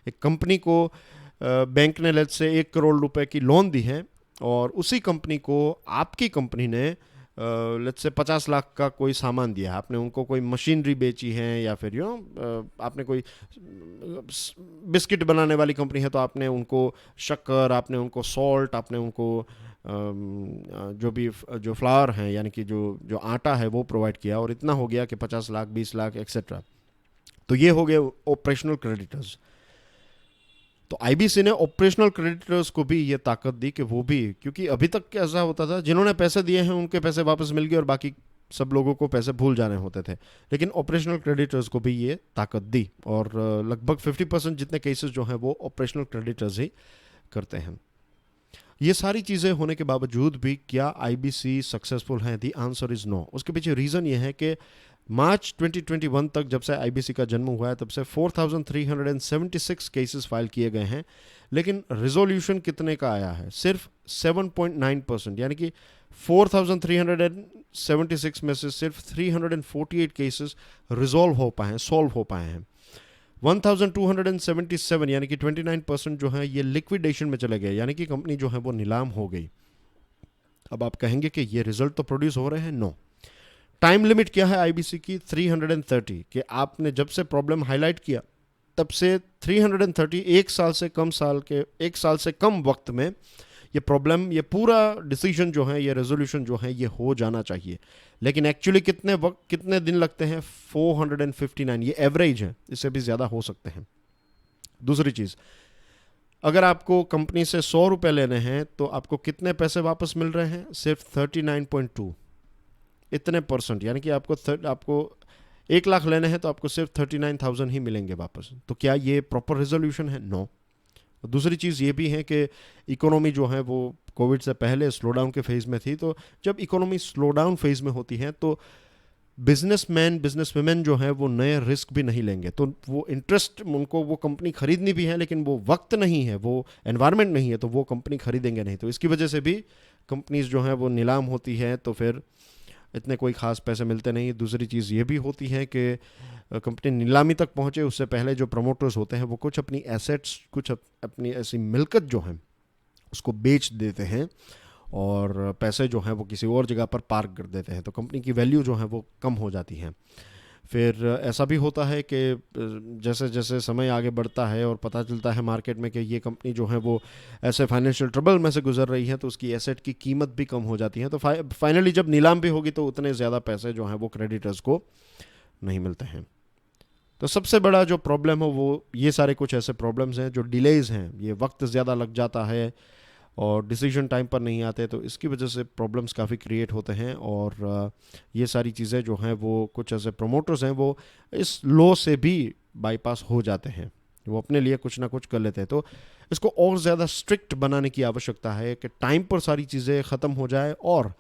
एक कंपनी को बैंक ने लेट्स से 1 करोड़ रुपए की लोन दी है और उसी कंपनी को आपकी कंपनी ने लेट्स से 50 लाख का कोई सामान दिया है, आपने उनको कोई मशीनरी बेची है या फिर आपने कोई बिस्किट बनाने वाली कंपनी है तो आपने उनको शक्कर, आपने उनको सॉल्ट, आपने उनको जो फ्लावर हैं यानी कि जो आटा है वो प्रोवाइड किया और इतना हो गया कि 50 लाख 20 लाख एक्सेट्रा। तो ये हो गए ऑपरेशनल क्रेडिटर्स। तो आईबीसी ने ऑपरेशनल क्रेडिटर्स को भी ये ताकत दी कि वो भी, क्योंकि अभी तक ऐसा होता था जिन्होंने पैसे दिए हैं उनके पैसे वापस मिल गए और बाकी सब लोगों को पैसे भूल जाने होते थे, लेकिन ऑपरेशनल क्रेडिटर्स को भी ये ताकत दी और लगभग 50% जितने केसेस जो हैं वो ऑपरेशनल क्रेडिटर्स ही करते हैं। ये सारी चीज़ें होने के बावजूद भी क्या आईबीसी सक्सेसफुल है? The answer is no. उसके पीछे रीज़न ये है कि मार्च 2021 तक जब से आईबीसी का जन्म हुआ है तब से 4,376 केसेस फाइल किए गए हैं, लेकिन रिजोल्यूशन कितने का आया है? सिर्फ 7.9%, यानी कि 4,376 में से सिर्फ 348 केसेस रिजोल्व हो पाए हैं, सॉल्व हो पाए हैं। 1,277 यानी कि 29% जो है ये लिक्विडेशन में चले गए, यानी कि कंपनी जो है वो नीलाम हो गई। अब आप कहेंगे कि ये रिजल्ट तो प्रोड्यूस हो रहे हैं। नो। टाइम लिमिट क्या है आईबीसी की? 330, कि आपने जब से प्रॉब्लम हाईलाइट किया तब से 330 एक साल से कम वक्त में ये प्रॉब्लम, ये पूरा डिसीजन जो है, ये रेजोल्यूशन जो है, ये हो जाना चाहिए। लेकिन एक्चुअली कितने दिन लगते हैं? 459, ये एवरेज है, इससे भी ज़्यादा हो सकते हैं। दूसरी चीज़, अगर आपको कंपनी से 100 रुपये लेने हैं तो आपको कितने पैसे वापस मिल रहे हैं? सिर्फ 39.2, इतने परसेंट, यानी कि आपको 1 लाख लेने हैं तो आपको सिर्फ 39,000 ही मिलेंगे वापस। तो क्या ये प्रॉपर रेजोल्यूशन है? नो। दूसरी चीज़ ये भी है कि इकोनॉमी जो है वो कोविड से पहले स्लो डाउन के फेज़ में थी, तो जब इकोनॉमी स्लो डाउन फेज़ में होती है तो बिजनेसमैन बिजनेस वुमेन जो है वो नए रिस्क भी नहीं लेंगे, तो वो इंटरेस्ट उनको, वो कंपनी खरीदनी भी है लेकिन वो वक्त नहीं है, वो एनवायरनमेंट नहीं है, तो वो कंपनी खरीदेंगे नहीं। तो इसकी वजह से भी कंपनीज जो हैं वो नीलाम होती है, तो फिर इतने कोई खास पैसे मिलते नहीं। दूसरी चीज़ ये भी होती है कि कंपनी नीलामी तक पहुंचे उससे पहले जो प्रमोटर्स होते हैं वो कुछ अपनी एसेट्स, कुछ अपनी ऐसी मिलकत जो है उसको बेच देते हैं और पैसे जो हैं वो किसी और जगह पर पार्क कर देते हैं, तो कंपनी की वैल्यू जो है वो कम हो जाती है। फिर ऐसा भी होता है कि जैसे जैसे समय आगे बढ़ता है और पता चलता है मार्केट में कि ये कंपनी जो है वो ऐसे फाइनेंशियल ट्रबल में से गुजर रही है, तो उसकी एसेट की कीमत भी कम हो जाती है। तो फाइनली जब नीलाम भी होगी तो उतने ज़्यादा पैसे जो हैं वो क्रेडिटर्स को नहीं मिलते हैं। तो सबसे बड़ा जो प्रॉब्लम है वो ये सारे कुछ ऐसे प्रॉब्लम्स हैं जो डिलेज हैं, ये वक्त ज़्यादा लग जाता है और डिसीजन टाइम पर नहीं आते, तो इसकी वजह से प्रॉब्लम्स काफ़ी क्रिएट होते हैं। और ये सारी चीज़ें जो हैं वो कुछ ऐसे प्रमोटर्स हैं वो इस लॉ से भी बाईपास हो जाते हैं, वो अपने लिए कुछ ना कुछ कर लेते हैं। तो इसको और ज़्यादा स्ट्रिक्ट बनाने की आवश्यकता है कि टाइम पर सारी चीज़ें ख़त्म हो जाए, और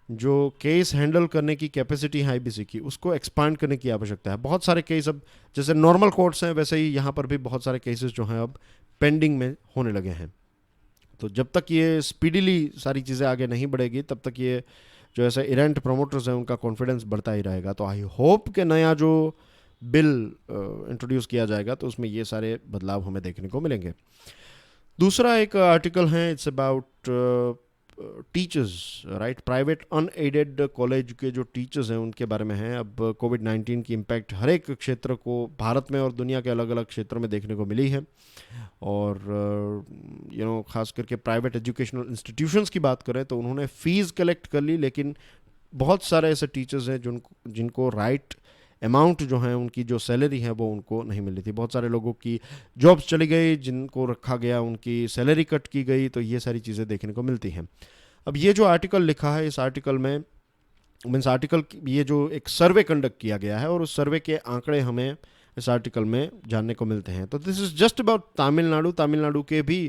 जो केस हैंडल करने की कैपेसिटी है आईबीसी की उसको एक्सपांड करने की आवश्यकता है। बहुत सारे केस अब जैसे नॉर्मल कोर्ट्स हैं वैसे ही यहाँ पर भी बहुत सारे केसेस जो हैं अब पेंडिंग में होने लगे हैं। तो जब तक ये स्पीडीली सारी चीज़ें आगे नहीं बढ़ेगी तब तक ये जो ऐसे इरेंट प्रमोटर्स हैं उनका कॉन्फिडेंस बढ़ता ही रहेगा। तो आई होप कि नया जो बिल इंट्रोड्यूस किया जाएगा तो उसमें ये सारे बदलाव हमें देखने को मिलेंगे। दूसरा एक आर्टिकल है, it's about teachers, right. Private unaided college के जो टीचर्स हैं उनके बारे में है। अब कोविड-19 की इम्पैक्ट हर एक क्षेत्र को भारत में और दुनिया के अलग अलग क्षेत्रों में देखने को मिली है। और ख़ास करके प्राइवेट एजुकेशनल इंस्टीट्यूशंस की बात करें तो उन्होंने फ़ीस कलेक्ट कर ली, लेकिन बहुत सारे ऐसे टीचर्स हैं जिनको राइट अमाउंट जो है उनकी जो सैलरी है वो उनको नहीं मिली थी। बहुत सारे लोगों की जॉब्स चली गई, जिनको रखा गया उनकी सैलरी कट की गई, तो ये सारी चीज़ें देखने को मिलती हैं। अब ये जो आर्टिकल लिखा है, इस आर्टिकल में ये जो एक सर्वे कंडक्ट किया गया है और उस सर्वे के आंकड़े हमें इस आर्टिकल में जानने को मिलते हैं। तो this is just about Tamil Nadu के भी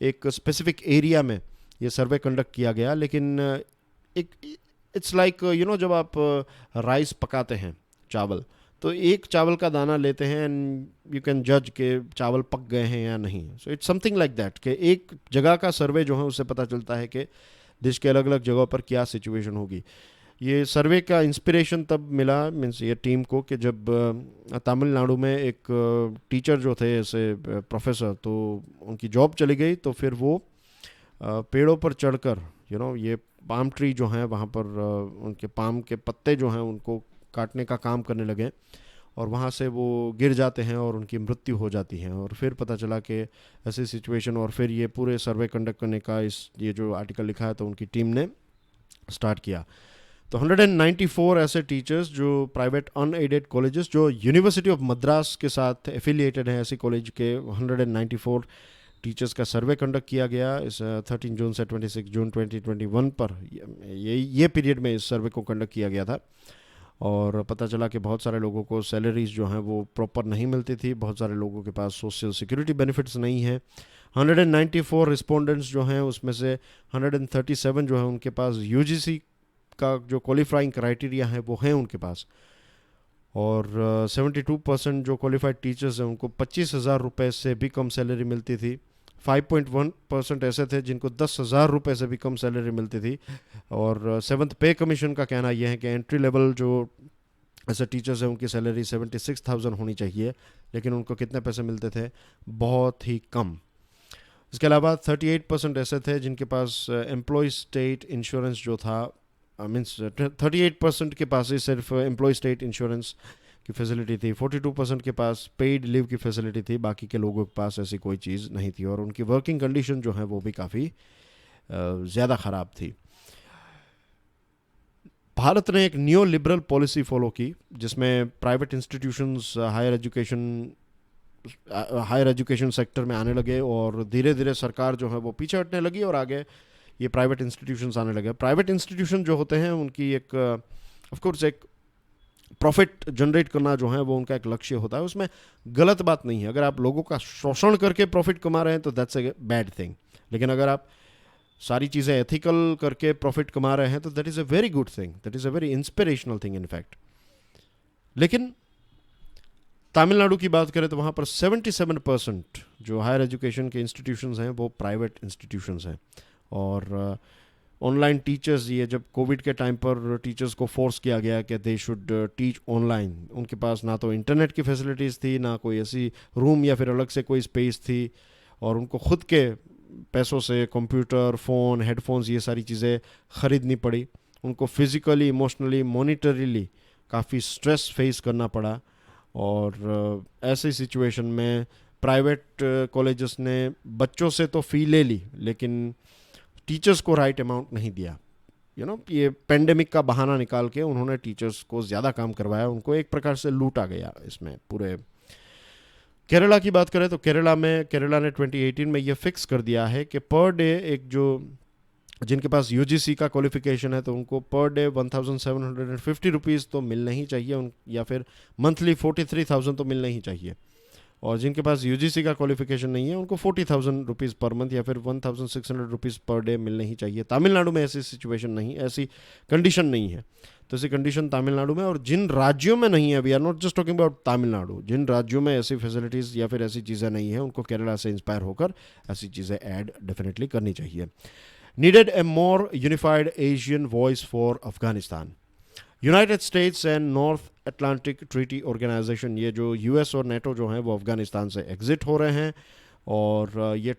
एक स्पेसिफिक एरिया में ये सर्वे कंडक्ट किया गया। लेकिन एक इट्स लाइक जब आप राइस पकाते हैं, चावल, तो एक चावल का दाना लेते हैं एंड यू कैन जज के चावल पक गए हैं या नहीं। So it's something like that कि एक जगह का सर्वे जो है उससे पता चलता है कि देश के अलग अलग जगहों पर क्या सिचुएशन होगी। ये सर्वे का इंस्पिरेशन तब मिला मीन्स ये टीम को कि जब तमिलनाडु में एक टीचर जो थे ऐसे प्रोफेसर, तो उनकी जॉब चली गई, तो फिर वो पेड़ों पर चढ़कर ये पाम ट्री जो हैं वहाँ पर उनके पाम के पत्ते जो हैं उनको काटने का काम करने लगे और वहाँ से वो गिर जाते हैं और उनकी मृत्यु हो जाती है। और फिर पता चला कि ऐसी सिचुएशन, और फिर ये पूरे सर्वे कंडक्ट करने का ये जो आर्टिकल लिखा है तो उनकी टीम ने स्टार्ट किया। तो 194 ऐसे टीचर्स जो प्राइवेट अनएडेड कॉलेजेस जो यूनिवर्सिटी ऑफ मद्रास के साथ एफिलिएटेड हैं, ऐसी कॉलेज के 194 टीचर्स का सर्वे कंडक्ट किया गया इस 13 जून से 26 जून 2021 पर। ये पीरियड में इस सर्वे को कंडक्ट किया गया था और पता चला कि बहुत सारे लोगों को सैलरीज जो हैं वो प्रॉपर नहीं मिलती थी, बहुत सारे लोगों के पास सोशल सिक्योरिटी बेनिफिट्स नहीं है। 194 रिस्पोंडेंट्स जो हैं उसमें से 137 जो है उनके पास यूजीसी का जो क्वालिफाइंग क्राइटेरिया है वो हैं उनके पास, और 72% जो क्वालिफाइड टीचर्स हैं उनको 25,000 रुपये से भी कम सैलरी मिलती थी। 5.1% ऐसे थे जिनको 10,000 रुपये से भी कम सैलरी मिलती थी। और सेवन्थ पे कमीशन का कहना यह है कि एंट्री लेवल जो ऐसे टीचर्स हैं उनकी सैलरी 76,000 होनी चाहिए, लेकिन उनको कितने पैसे मिलते थे? बहुत ही कम। इसके अलावा 38% ऐसे थे जिनके पास एम्प्लॉय स्टेट इंश्योरेंस जो था, मीन्स 38% के पास ही सिर्फ एम्प्लॉय स्टेट इंश्योरेंस की फैसिलिटी थी, 42% के पास पेड लीव की फैसिलिटी थी, बाकी के लोगों के पास ऐसी कोई चीज़ नहीं थी। और उनकी वर्किंग कंडीशन जो है वो भी काफ़ी ज़्यादा ख़राब थी। भारत ने एक न्यू लिबरल पॉलिसी फॉलो की जिसमें private institutions higher education sector में आने लगे और धीरे धीरे सरकार जो है वो पीछे हटने लगी और आगे ये प्राइवेट इंस्टीट्यूशंस आने लगे। प्राइवेट इंस्टीट्यूशन जो होते हैं उनकी एक ऑफ कोर्स एक प्रॉफिट जनरेट करना जो है वो उनका एक लक्ष्य होता है, उसमें गलत बात नहीं है। अगर आप लोगों का शोषण करके प्रॉफिट कमा रहे हैं तो दैट्स ए बैड थिंग, लेकिन अगर आप सारी चीज़ें एथिकल करके प्रॉफिट कमा रहे हैं तो that is a very good thing, that is a very inspirational thing in fact. लेकिन तमिलनाडु की बात करें तो वहाँ पर 77% जो हायर एजुकेशन के इंस्टीट्यूशंस हैं वो प्राइवेट इंस्टीट्यूशंस हैं। और ऑनलाइन टीचर्स, ये जब कोविड के टाइम पर टीचर्स को फोर्स किया गया कि दे शुड टीच ऑनलाइन, उनके पास ना तो इंटरनेट की फैसिलिटीज़ थी, ना कोई ऐसी रूम या फिर अलग से कोई स्पेस थी, और उनको खुद के पैसों से कंप्यूटर, फ़ोन, हेडफोन्स, ये सारी चीज़ें ख़रीदनी पड़ी। उनको फिज़िकली, इमोशनली, मॉनिटरीली काफ़ी स्ट्रेस फेस करना पड़ा। और ऐसी सिचुएशन में प्राइवेट कॉलेजेस ने बच्चों से तो फ़ी ले ली, लेकिन टीचर्स को राइट अमाउंट नहीं दिया। ये पेंडेमिक का बहाना निकाल के उन्होंने टीचर्स को ज़्यादा काम करवाया, उनको एक प्रकार से लूटा गया इसमें पूरे। केरला की बात करें तो केरला ने 2018 में ये फिक्स कर दिया है कि पर डे एक जो जिनके पास यूजीसी का क्वालिफिकेशन है तो उनको पर डे 1750 रुपीज़ तो मिलना ही चाहिए, या फिर मंथली 43,000 तो मिलना ही चाहिए। और जिनके पास यूजीसी का क्वालिफिकेशन नहीं है उनको 40,000 रुपीज़ पर मंथ या फिर 1,600 रुपीज़ पर डे मिलने ही चाहिए। तमिलनाडु में ऐसी सिचुएशन नहीं, ऐसी कंडीशन नहीं है। तो ऐसी कंडीशन तमिलनाडु में, और जिन राज्यों में नहीं है, we are not just talking about Tamil Nadu, जिन राज्यों में ऐसी फैसिलिटीज़ या फिर ऐसी चीज़ें नहीं है, उनको केरला से इंस्पायर होकर ऐसी चीज़ें ऐड डेफिनेटली करनी चाहिए। Needed a more unified Asian voice for Afghanistan. United States and North Atlantic Treaty Organization, ये जो यूएस और नेटो जो हैं वो अफगानिस्तान से एग्जिट हो रहे हैं। और ये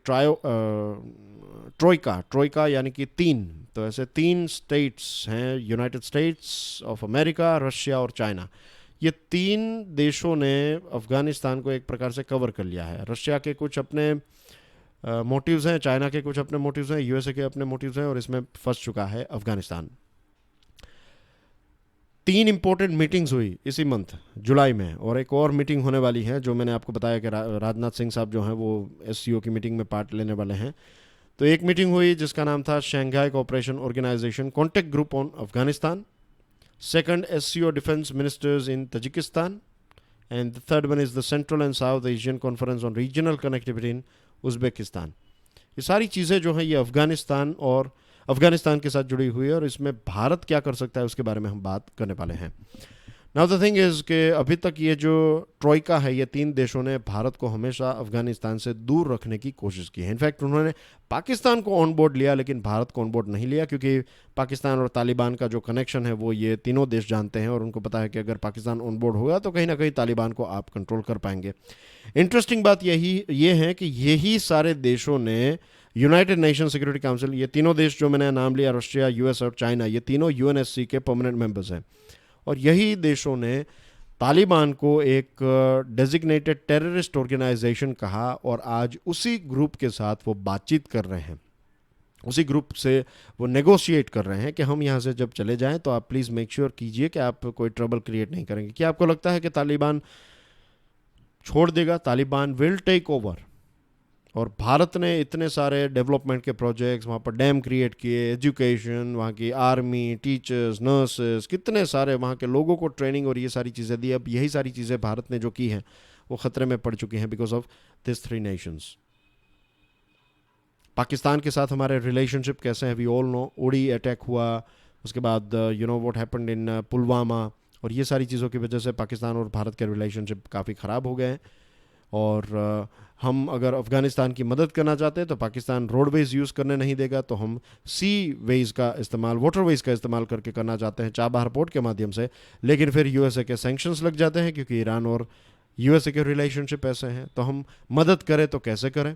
ट्रोइका यानी कि तीन, तो ऐसे तीन स्टेट्स हैं, United states of America, Russia और चाइना। ये तीन देशों ने अफगानिस्तान को एक प्रकार से कवर कर लिया है। रशिया के कुछ अपने मोटिव्स हैं, चाइना के कुछ अपने मोटिव्स हैं, यूएसए के अपने मोटिव्स हैं, और इसमें फंस चुका है अफगानिस्तान। 3 इंपॉर्टेंट मीटिंग्स हुई इसी मंथ जुलाई में, और एक और मीटिंग होने वाली है जो मैंने आपको बताया कि राजनाथ सिंह साहब जो हैं वो एससीओ की मीटिंग में पार्ट लेने वाले हैं। तो एक मीटिंग हुई जिसका नाम था Shanghai Cooperation Organisation contact group on Afghanistan. Second, SCO defence ministers in Tajikistan. And the third one is the central and south Asian conference on regional connectivity in Uzbekistan. ये सारी चीज़ें जो हैं ये अफगानिस्तान के साथ जुड़ी हुई है, और इसमें भारत क्या कर सकता है उसके बारे में हम बात करने वाले हैं। नाउ द थिंग इज़ कि अभी तक ये जो ट्रोइका है, ये 3 देशों ने भारत को हमेशा अफगानिस्तान से दूर रखने की कोशिश की है। इनफैक्ट उन्होंने पाकिस्तान को ऑन बोर्ड लिया लेकिन भारत को ऑन बोर्ड नहीं लिया, क्योंकि पाकिस्तान और तालिबान का जो कनेक्शन है वो ये तीनों देश जानते हैं, और उनको पता है कि अगर पाकिस्तान ऑन बोर्ड होगा तो कहीं ना कहीं तालिबान को आप कंट्रोल कर पाएंगे। इंटरेस्टिंग बात ये है कि यही सारे देशों ने यूनाइटेड नेशन सिक्योरिटी काउंसिल, ये तीनों देश जो मैंने नाम लिया, रशिया, यूएस और चाइना, ये तीनों यूएनएससी के परमानेंट मेंबर्स हैं। और यही देशों ने तालिबान को एक डेजिग्नेटेड टेररिस्ट ऑर्गेनाइजेशन कहा, और आज उसी ग्रुप के साथ वो बातचीत कर रहे हैं, उसी ग्रुप से वो नेगोशिएट कर रहे हैं कि हम यहाँ से जब चले जाएं तो आप प्लीज़ मेक श्योर कीजिए कि आप कोई ट्रबल क्रिएट नहीं करेंगे। क्या आपको लगता है कि तालिबान छोड़ देगा? Taliban will take over. और भारत ने इतने सारे डेवलपमेंट के प्रोजेक्ट्स, वहाँ पर डैम क्रिएट किए, एजुकेशन, वहाँ की आर्मी, टीचर्स, नर्सेस, कितने सारे वहाँ के लोगों को ट्रेनिंग और ये सारी चीज़ें दी। अब यही सारी चीज़ें भारत ने जो की हैं वो ख़तरे में पड़ चुकी हैं because of this 3 Nations. Pakistan के साथ हमारे रिलेशनशिप कैसे हैं? वी ऑल नो, उड़ी अटैक हुआ, उसके बाद व्हाट हैपेंड इन पुलवामा, और ये सारी चीज़ों की वजह से पाकिस्तान और भारत के रिलेशनशिप काफ़ी ख़राब हो गए हैं। और हम अगर अफ़गानिस्तान की मदद करना चाहते हैं तो पाकिस्तान रोडवेज़ यूज़ करने नहीं देगा, तो हम सी वेज़ का इस्तेमाल, वाटरवेज़ का इस्तेमाल करके करना चाहते हैं, चाबहार पोर्ट के माध्यम से। लेकिन फिर यूएसए के सैंक्शंस लग जाते हैं क्योंकि ईरान और यूएसए के रिलेशनशिप ऐसे हैं। तो हम मदद करें तो कैसे करें?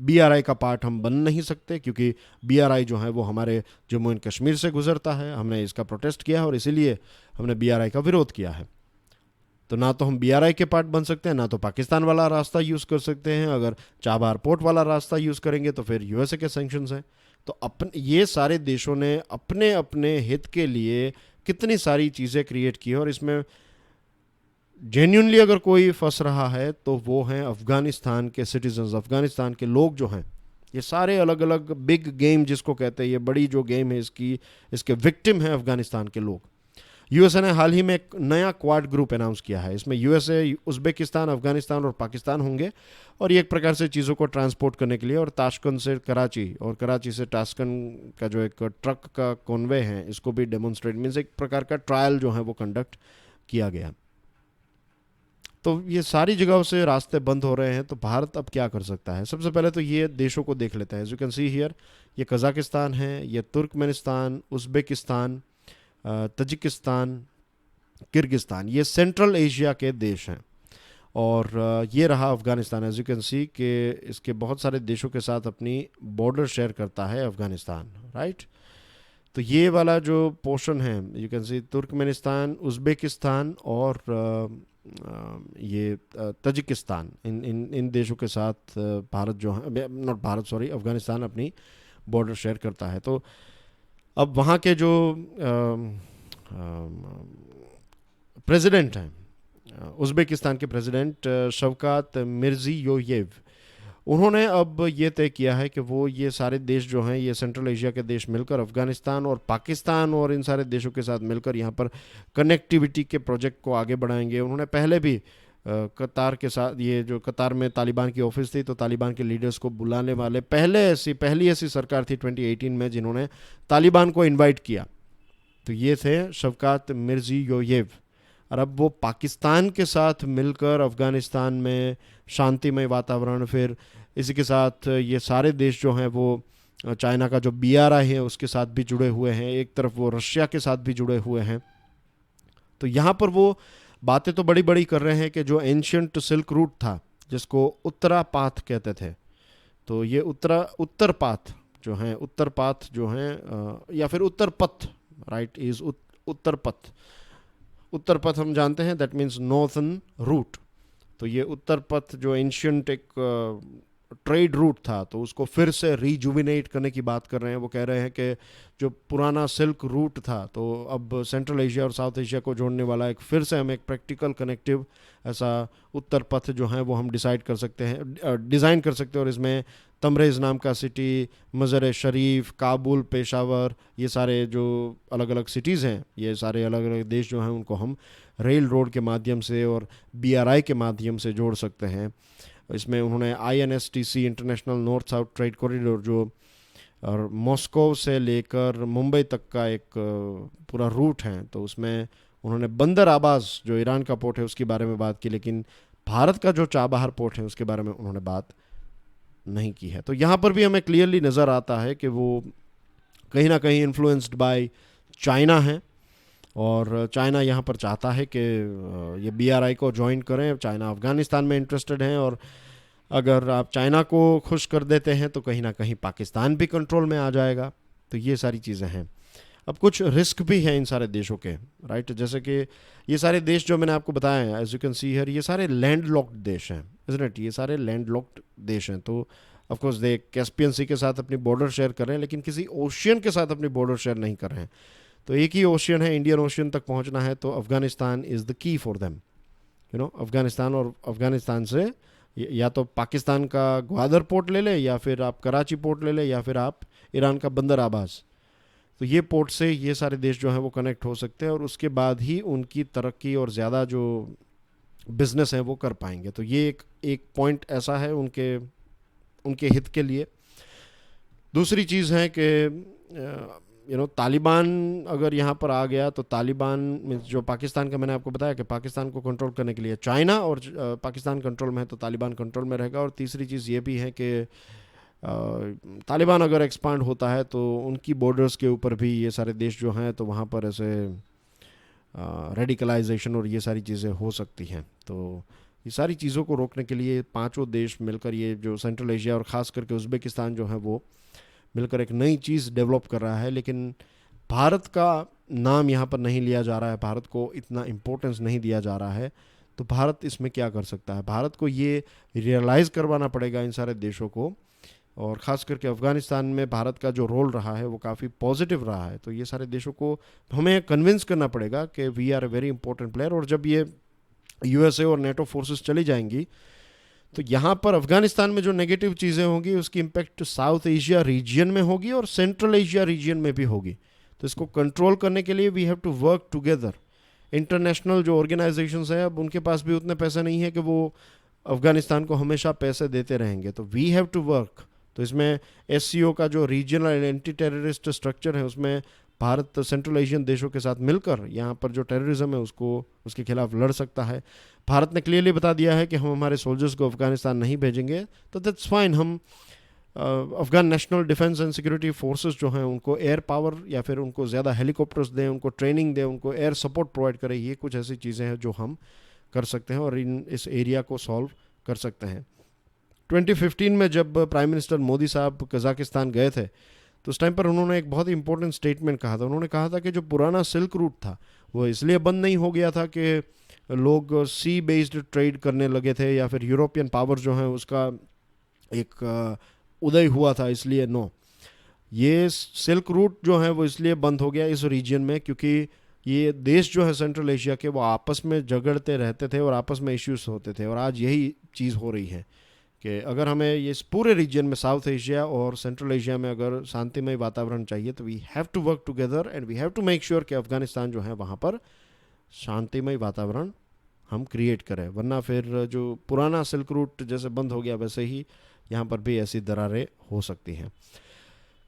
बीआरआई का पार्ट हम बन नहीं सकते क्योंकि बीआरआई जो है वो हमारे जम्मू एंड कश्मीर से गुजरता है। हमने इसका प्रोटेस्ट किया है और इसीलिए हमने बीआरआई का विरोध किया है। तो ना तो हम बीआरआई के पार्ट बन सकते हैं, ना तो पाकिस्तान वाला रास्ता यूज़ कर सकते हैं। अगर चाबहार पोर्ट वाला रास्ता यूज़ करेंगे तो फिर यूएसए के सैंक्शंस हैं। तो ये सारे देशों ने अपने अपने हित के लिए कितनी सारी चीज़ें क्रिएट की है, और इसमें जेन्युइनली अगर कोई फंस रहा है तो वो हैं अफ़गानिस्तान के सिटीजन्स, अफ़गानिस्तान के लोग जो हैं। ये सारे अलग अलग बिग गेम जिसको कहते हैं, ये बड़ी जो गेम है इसके विक्टिम हैं अफ़गानिस्तान के लोग। यूएसए ने हाल ही में एक नया क्वाड ग्रुप अनाउंस किया है। इसमें यूएसए, उज़्बेकिस्तान, अफ़गानिस्तान और पाकिस्तान होंगे, और ये एक प्रकार से चीज़ों को ट्रांसपोर्ट करने के लिए, और ताशकंद से कराची और कराची से ताशकंद का जो एक ट्रक का कॉन्वे है इसको भी डेमोन्स्ट्रेट, मीन्स एक प्रकार का ट्रायल जो है वो कंडक्ट किया गया। तो ये सारी जगहों से रास्ते बंद हो रहे हैं, तो भारत अब क्या कर सकता है? सबसे पहले तो ये देशों को देख लेते हैं। As you can see here, ये कजाकिस्तान है, ये तुर्कमेनिस्तान, उज़्बेकिस्तान, तजिकिस्तान, किर्गिस्तान, ये सेंट्रल एशिया के देश हैं। और ये रहा Afghanistan. As you can see कि इसके बहुत सारे देशों के साथ अपनी बॉर्डर शेयर करता है अफ़गानिस्तान, राइट। तो ये वाला जो पोर्शन है, you can C Turkmenistan, Uzbekistan और ये तजिकिस्तान, इन देशों के साथ भारत जो है, नॉट भारत सॉरी, अफ़गानिस्तान अपनी बॉर्डर शेयर करता है। तो अब वहाँ के जो प्रेसिडेंट हैं, उज़्बेकिस्तान के प्रेसिडेंट शवकात मिर्ज़ियोयेव, उन्होंने अब ये तय किया है कि वो ये सारे देश जो हैं, ये सेंट्रल एशिया के देश मिलकर अफ़गानिस्तान और पाकिस्तान और इन सारे देशों के साथ मिलकर यहाँ पर कनेक्टिविटी के प्रोजेक्ट को आगे बढ़ाएंगे। उन्होंने पहले भी कतार के साथ, ये जो कतार में तालिबान की ऑफिस थी, तो तालिबान के लीडर्स को बुलाने वाले पहली ऐसी सरकार थी 2018 में जिन्होंने तालिबान को इन्वाइट किया। तो ये थे शवकात मिर्ज़ियोयेव। और अब वो पाकिस्तान के साथ मिलकर अफ़गानिस्तान में शांतिमय वातावरण, फिर इसी के साथ ये सारे देश जो हैं वो चाइना का जो BRI है उसके साथ भी जुड़े हुए हैं, एक तरफ वो रशिया के साथ भी जुड़े हुए हैं। तो यहाँ पर वो बातें तो बड़ी बड़ी कर रहे हैं कि जो एंशियंट सिल्क रूट था, जिसको उत्तरा पाथ कहते थे, तो ये उत्तर पाथ जो हैं, उत्तर पाथ जो हैं या फिर उत्तर पथ, राइट, इज़ उत्तर पथ। उत्तर पथ हम जानते हैं, दैट मीन्स नॉर्थन रूट। तो ये उत्तर पथ जो एंशियंट एक ट्रेड रूट था, तो उसको फिर से रीजुविनेट करने की बात कर रहे हैं। वो कह रहे हैं कि जो पुराना सिल्क रूट था, तो अब सेंट्रल एशिया और साउथ एशिया को जोड़ने वाला एक फिर से हम एक प्रैक्टिकल कनेक्टिव ऐसा उत्तर पथ जो है वो हम डिसाइड कर सकते हैं, डिज़ाइन कर सकते हैं। और इसमें तमरेज़ नाम का सिटी, मज़र शरीफ, काबुल, पेशावर, ये सारे जो अलग अलग सिटीज़ हैं, ये सारे अलग अलग देश जो हैं उनको हम रेल रोड के माध्यम से और BRI के माध्यम से जोड़ सकते हैं। इसमें उन्होंने INSTC, international north south trade corridor, जो और मॉस्को से लेकर मुंबई तक का एक पूरा रूट है, तो उसमें उन्होंने बंदर आबाज जो ईरान का पोर्ट है उसके बारे में बात की, लेकिन भारत का जो चाबहार पोर्ट है उसके बारे में उन्होंने बात नहीं की है। तो यहाँ पर भी हमें क्लियरली नज़र आता है कि वो कहीं ना कहीं इन्फ्लुएंस्ड बाय चाइना है, और चाइना यहाँ पर चाहता है कि ये BRI को ज्वाइन करें। चाइना अफ़गानिस्तान में इंटरेस्टेड हैं, और अगर आप चाइना को खुश कर देते हैं तो कहीं ना कहीं पाकिस्तान भी कंट्रोल में आ जाएगा। तो ये सारी चीज़ें हैं। अब कुछ रिस्क भी हैं इन सारे देशों के, राइट। जैसे कि ये सारे देश जो मैंने आपको बताया है, as you can see here, ये सारे लैंड लॉक्ड देश हैं, इज़न्ट इट, ये सारे लैंड लॉक्ड देश हैं। तो ऑफकोर्स दे कैस्पियन सी के साथ अपनी बॉर्डर शेयर कर रहे हैं, लेकिन किसी ओशियन के साथ अपनी बॉर्डर शेयर नहीं कर रहे हैं। तो एक ही ओशियन है, इंडियन ओशियन तक पहुंचना है, तो Afghanistan is the key for them, you know. Afghanistan, और अफ़गानिस्तान से या तो पाकिस्तान का ग्वादर पोर्ट ले ले, या फिर आप कराची पोर्ट ले ले, या फिर आप ईरान का बंदर आबाज। तो ये पोर्ट से ये सारे देश जो हैं वो कनेक्ट हो सकते हैं, और उसके बाद ही उनकी तरक्की और ज़्यादा जो बिज़नेस है वो कर पाएंगे। तो ये एक पॉइंट ऐसा है उनके हित के लिए। दूसरी चीज़ है कि तालिबान अगर यहाँ पर आ गया, तो तालिबान जो पाकिस्तान का, मैंने आपको बताया कि पाकिस्तान को कंट्रोल करने के लिए चाइना और पाकिस्तान कंट्रोल में है, तो तालिबान कंट्रोल में रहेगा। और तीसरी चीज़ ये भी है कि तालिबान अगर एक्सपांड होता है तो उनकी बॉर्डर्स के ऊपर भी ये सारे देश जो हैं, तो वहाँ पर ऐसे रेडिकलाइजेशन और ये सारी चीज़ें हो सकती हैं। तो ये सारी चीज़ों को रोकने के लिए पांचों देश मिलकर, ये जो सेंट्रल एशिया और ख़ास करके उज़्बेकिस्तान जो है वो मिलकर एक नई चीज़ डेवलप कर रहा है। लेकिन भारत का नाम यहाँ पर नहीं लिया जा रहा है, भारत को इतना इम्पोर्टेंस नहीं दिया जा रहा है। तो भारत इसमें क्या कर सकता है? भारत को ये रियलाइज़ करवाना पड़ेगा इन सारे देशों को, और ख़ास करके अफ़गानिस्तान में भारत का जो रोल रहा है वो काफ़ी पॉजिटिव रहा है। तो ये सारे देशों को हमें कन्विंस करना पड़ेगा कि we are a very important player. और जब ये USA और NATO फोर्सेस चली जाएंगी, तो यहाँ पर अफ़गानिस्तान में जो नेगेटिव चीज़ें होंगी उसकी इम्पेक्ट साउथ एशिया रीजन में होगी और सेंट्रल एशिया रीजन में भी होगी। तो इसको कंट्रोल करने के लिए we have to work together. International जो ऑर्गेनाइजेशंस हैं, अब उनके पास भी उतने पैसे नहीं है कि वो अफ़गानिस्तान को हमेशा पैसे देते रहेंगे, तो वी हैव टू वर्क। तो इसमें SCO का जो रीजनल एंटी टेररिस्ट स्ट्रक्चर है उसमें भारत सेंट्रल एशियन देशों के साथ मिलकर यहाँ पर जो टेररिज्म है उसको उसके खिलाफ लड़ सकता है। भारत ने क्लियरली बता दिया है कि हम हमारे सोल्जर्स को अफगानिस्तान नहीं भेजेंगे, तो दैट्स फाइन। हम Afghan national defence and security forces जो हैं उनको एयर पावर या फिर उनको ज़्यादा हेलीकॉप्टर्स दें, उनको ट्रेनिंग दें, उनको एयर सपोर्ट प्रोवाइड करें। ये कुछ ऐसी चीज़ें हैं जो हम कर सकते हैं और इस एरिया को सॉल्व कर सकते हैं। 2015 में जब प्राइम मिनिस्टर मोदी साहब कजाकिस्तान गए थे तो उस टाइम पर उन्होंने एक बहुत ही इंपॉर्टेंट स्टेटमेंट कहा था। उन्होंने कहा था कि जो पुराना सिल्क रूट था वो इसलिए बंद नहीं हो गया था कि लोग सी बेस्ड ट्रेड करने लगे थे या फिर यूरोपियन पावर जो है उसका एक उदय हुआ था, इसलिए नो। ये सिल्क रूट जो है वो इसलिए बंद हो गया इस रीजन में क्योंकि ये देश जो है सेंट्रल एशिया के वो आपस में झगड़ते रहते थे और आपस में इश्यूज होते थे। और आज यही चीज़ हो रही है कि अगर हमें ये इस पूरे रीजन में साउथ एशिया और सेंट्रल एशिया में अगर शांतिमय वातावरण चाहिए तो we have to work together and we have to make sure कि अफगानिस्तान जो है वहाँ पर शांतिमय वातावरण हम क्रिएट करें, वरना फिर जो पुराना सिल्क रूट जैसे बंद हो गया वैसे ही यहाँ पर भी ऐसी दरारें हो सकती हैं।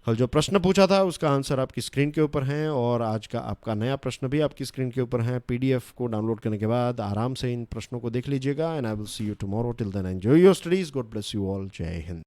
कल जो प्रश्न पूछा था उसका आंसर आपकी स्क्रीन के ऊपर है और आज का आपका नया प्रश्न भी आपकी स्क्रीन के ऊपर है। पीडीएफ को डाउनलोड करने के बाद आराम से इन प्रश्नों को देख लीजिएगा and I will see you tomorrow. Till then enjoy your studies. God bless you all. जय हिंद।